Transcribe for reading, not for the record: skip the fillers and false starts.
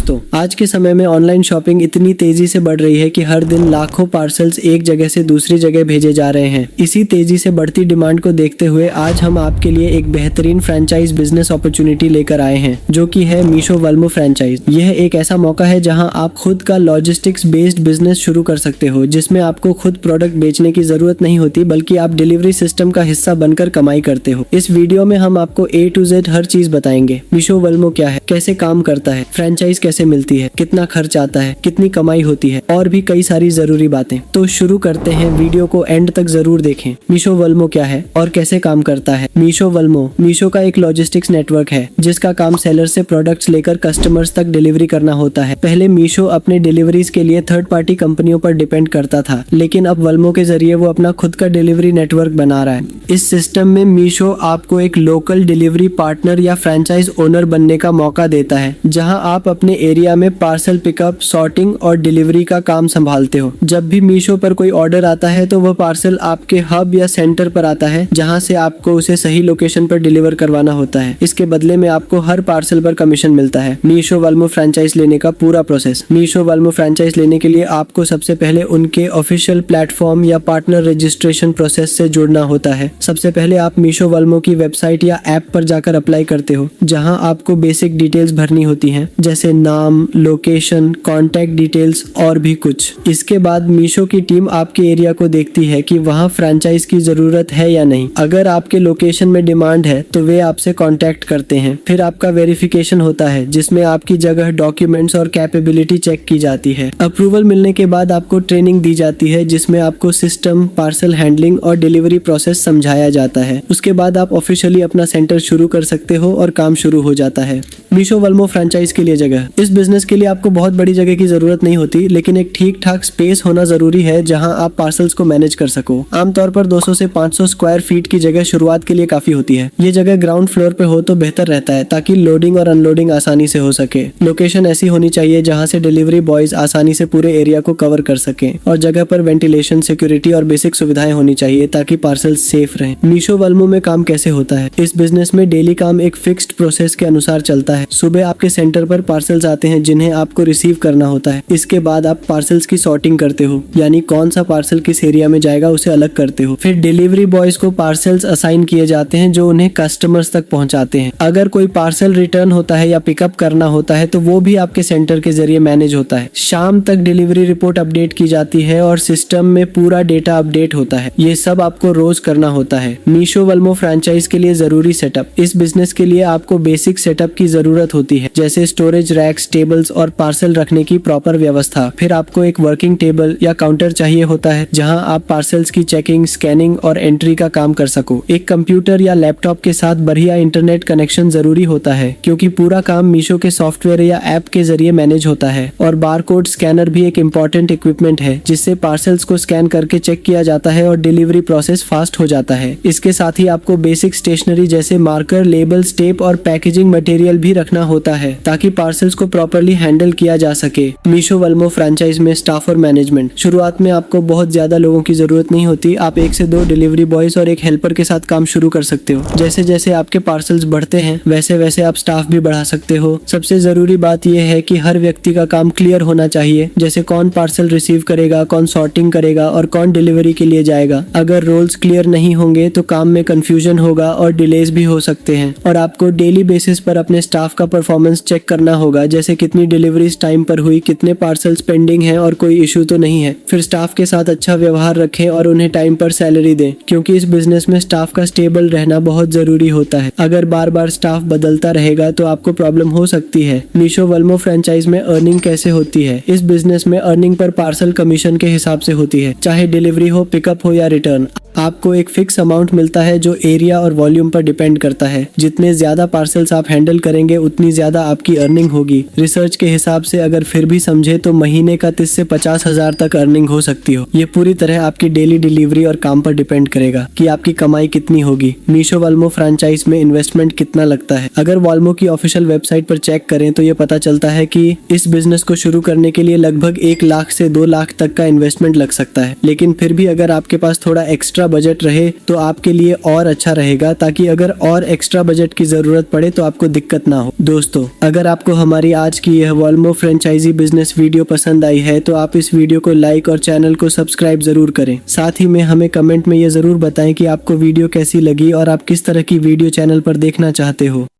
दोस्तों, आज के समय में ऑनलाइन शॉपिंग इतनी तेजी से बढ़ रही है कि हर दिन लाखों पार्सल्स एक जगह से दूसरी जगह भेजे जा रहे हैं। इसी तेजी से बढ़ती डिमांड को देखते हुए आज हम आपके लिए एक बेहतरीन फ्रेंचाइज बिजनेस अपॉर्चुनिटी लेकर आए हैं, जो कि है मीशो वल्मो फ्रेंचाइज। यह एक ऐसा मौका है जहां आप खुद का लॉजिस्टिक्स बेस्ड बिजनेस शुरू कर सकते हो, जिसमें आपको खुद प्रोडक्ट बेचने की जरूरत नहीं होती, बल्कि आप डिलीवरी सिस्टम का हिस्सा बनकर कमाई करते हो। इस वीडियो में हम आपको A to Z हर चीज बताएंगे। मीशो वल्मो क्या है, कैसे काम करता है, फ्रेंचाइज कैसे मिलती है, कितना खर्च आता है, कितनी कमाई होती है और भी कई सारी जरूरी बातें। तो शुरू करते हैं, वीडियो को एंड तक जरूर देखें। मीशो वल्मो क्या है और कैसे काम करता है। मीशो वल्मो मीशो का एक लॉजिस्टिक्स नेटवर्क है, जिसका काम सेलर से प्रोडक्ट्स लेकर कस्टमर्स तक डिलीवरी करना होता है। पहले मीशो अपने डिलीवरीज के लिए थर्ड पार्टी कंपनियों पर डिपेंड करता था, लेकिन अब वल्मो के जरिए वो अपना खुद का डिलीवरी नेटवर्क बना रहा है। इस सिस्टम में मीशो आपको एक लोकल डिलीवरी पार्टनर या फ्रेंचाइज ओनर बनने का मौका देता है, जहां आप अपने एरिया में पार्सल पिकअप, सॉर्टिंग और डिलीवरी का काम संभालते हो। जब भी मीशो पर कोई ऑर्डर आता है तो वह पार्सल आपके हब या सेंटर पर आता है, जहां से आपको उसे सही लोकेशन पर डिलीवर करवाना होता है। इसके बदले में आपको हर पार्सल पर कमीशन मिलता है। मीशो वल्मो फ्रेंचाइज लेने का पूरा प्रोसेस। मीशो वल्मो फ्रेंचाइज लेने के लिए आपको सबसे पहले उनके ऑफिशियल प्लेटफॉर्म या पार्टनर रजिस्ट्रेशन प्रोसेस से जुड़ना होता है। सबसे पहले आप मीशो वल्मो की वेबसाइट या ऐप पर जाकर अप्लाई करते हो, जहां आपको बेसिक डिटेल्स भरनी होती हैं, जैसे नाम, लोकेशन, कॉन्टैक्ट डिटेल्स और भी कुछ। इसके बाद मीशो की टीम आपके एरिया को देखती है कि वहां फ्रेंचाइज की जरूरत है या नहीं। अगर आपके लोकेशन में डिमांड है तो वे आपसे कांटेक्ट करते हैं। फिर आपका वेरिफिकेशन होता है, जिसमें आपकी जगह, डॉक्यूमेंट्स और कैपेबिलिटी चेक की जाती है। अप्रूवल मिलने के बाद आपको ट्रेनिंग दी जाती है, जिसमें आपको सिस्टम, पार्सल हैंडलिंग और डिलीवरी प्रोसेस समझाया जाता है। उसके बाद आप ऑफिशियली अपना सेंटर शुरू कर सकते हो और काम शुरू हो जाता है। मीशो वल्मो फ्रेंचाइज के लिए जगह। इस बिजनेस के लिए आपको बहुत बड़ी जगह की जरूरत नहीं होती, लेकिन एक ठीक ठाक स्पेस होना जरूरी है जहां आप पार्सल्स को मैनेज कर सको। आमतौर पर 200 से 500 स्क्वायर फीट की जगह शुरुआत के लिए काफी होती है। ये जगह ग्राउंड फ्लोर पे हो तो बेहतर रहता है, ताकि लोडिंग और अनलोडिंग आसानी से हो सके। लोकेशन ऐसी होनी चाहिए जहां से डिलीवरी बॉयज आसानी से पूरे एरिया को कवर कर सके, और जगह पर वेंटिलेशन, सिक्योरिटी और बेसिक सुविधाएं होनी चाहिए ताकि पार्सल सेफ रहे। मीशो वल्मो में काम कैसे होता है। इस बिजनेस में डेली काम एक फिक्स्ड प्रोसेस के अनुसार चलता है। सुबह आपके सेंटर पर पार्सल्स आते हैं, जिन्हें आपको रिसीव करना होता है। इसके बाद आप पार्सल्स की सॉर्टिंग करते हो, यानी कौन सा पार्सल किस एरिया में जाएगा उसे अलग करते हो। फिर डिलीवरी बॉयज को पार्सल्स असाइन किए जाते हैं, जो उन्हें कस्टमर्स तक पहुंचाते हैं। अगर कोई पार्सल रिटर्न होता है या पिकअप करना होता है तो वो भी आपके सेंटर के जरिए मैनेज होता है। शाम तक डिलीवरी रिपोर्ट अपडेट की जाती है और सिस्टम में पूरा डेटा अपडेट होता है। ये सब आपको रोज करना होता है। मीशो वल्मो फ्रेंचाइज के लिए जरूरी सेटअप। इस बिजनेस के लिए आपको बेसिक सेटअप की जरूरत होती है, जैसे स्टोरेज रैक्स, टेबल्स और पार्सल रखने की प्रॉपर व्यवस्था। फिर आपको एक वर्किंग टेबल या काउंटर चाहिए होता है, जहां आप पार्सल्स की चेकिंग, स्कैनिंग और एंट्री का काम कर सको। एक कंप्यूटर या लैपटॉप के साथ बढ़िया इंटरनेट कनेक्शन जरूरी होता है, क्योंकि पूरा काम मीशो के सॉफ्टवेयर या ऐप के जरिए मैनेज होता है। और बारकोड स्कैनर भी एक इम्पोर्टेंट इक्विपमेंट है, जिससे पार्सल्स को स्कैन करके चेक किया जाता है और डिलीवरी प्रोसेस फास्ट हो जाता है। इसके साथ ही आपको बेसिक स्टेशनरी जैसे मार्कर, लेबल्स, टेप और पैकेजिंग मटेरियल भी रखना होता है, ताकि पार्सल्स को प्रॉपर्ली हैंडल किया जा सके। मीशो वल्मो फ्रेंचाइज में स्टाफ और मैनेजमेंट। शुरुआत में आपको बहुत ज्यादा लोगों की जरूरत नहीं होती। आप 1 से 2 डिलीवरी बॉयज और एक हेल्पर के साथ काम शुरू कर सकते हो। जैसे जैसे आपके पार्सल्स बढ़ते हैं, वैसे वैसे आप स्टाफ भी बढ़ा सकते हो। सबसे जरूरी बात यह है कि हर व्यक्ति का काम क्लियर होना चाहिए, जैसे कौन पार्सल रिसीव करेगा, कौन सॉर्टिंग करेगा और कौन डिलीवरी के लिए जाएगा। अगर रोल्स क्लियर नहीं होंगे तो काम में कंफ्यूजन होगा और डिलेज भी हो सकते हैं। और आपको डेली बेसिस पर अपने स्टाफ का परफॉर्मेंस चेक करना होगा, जैसे कितनी डिलीवरीज टाइम पर हुई, कितने पार्सल्स पेंडिंग हैं और कोई इशू तो नहीं है। फिर स्टाफ के साथ अच्छा व्यवहार रखें और उन्हें टाइम पर सैलरी दें, क्योंकि इस बिजनेस में स्टाफ का स्टेबल रहना बहुत जरूरी होता है। अगर बार बार स्टाफ बदलता रहेगा तो आपको प्रॉब्लम हो सकती है। मीशो वल्मो फ्रेंचाइज में अर्निंग कैसे होती है। इस बिजनेस में अर्निंग पर पार्सल कमीशन के हिसाब से होती है, चाहे डिलीवरी हो, पिकअप हो या रिटर्न। आपको एक फिक्स अमाउंट मिलता है, जो एरिया और वॉल्यूम पर डिपेंड करता है। जितने ज्यादा पार्सल्स आप हैंडल करेंगे, उतनी ज्यादा आपकी अर्निंग होगी। रिसर्च के हिसाब से अगर फिर भी समझे तो महीने का 30 से 50 हजार तक अर्निंग हो सकती हो। ये पूरी तरह आपकी डेली डिलीवरी और काम पर डिपेंड करेगा कि आपकी कमाई कितनी होगी। मीशो वल्मो फ्रेंचाइज में इन्वेस्टमेंट कितना लगता है। अगर वॉल्मो की ऑफिशियल वेबसाइट पर चेक करें तो ये पता चलता है कि इस बिजनेस को शुरू करने के लिए लगभग 1 लाख से 2 लाख तक का इन्वेस्टमेंट लग सकता है। लेकिन फिर भी अगर आपके पास थोड़ा एक्स्ट्रा बजट रहे तो आपके लिए और अच्छा रहेगा, ताकि अगर और एक्स्ट्रा बजट की जरूरत पड़े तो आपको दिक्कत ना हो। दोस्तों, अगर आपको हमारी आज की यह वॉल्मो फ्रेंचाइजी बिजनेस वीडियो पसंद आई है तो आप इस वीडियो को लाइक और चैनल को सब्सक्राइब जरूर करें। साथ ही में हमें कमेंट में ये जरूर बताएं कि आपको वीडियो कैसी लगी और आप किस तरह की वीडियो चैनल पर देखना चाहते हो।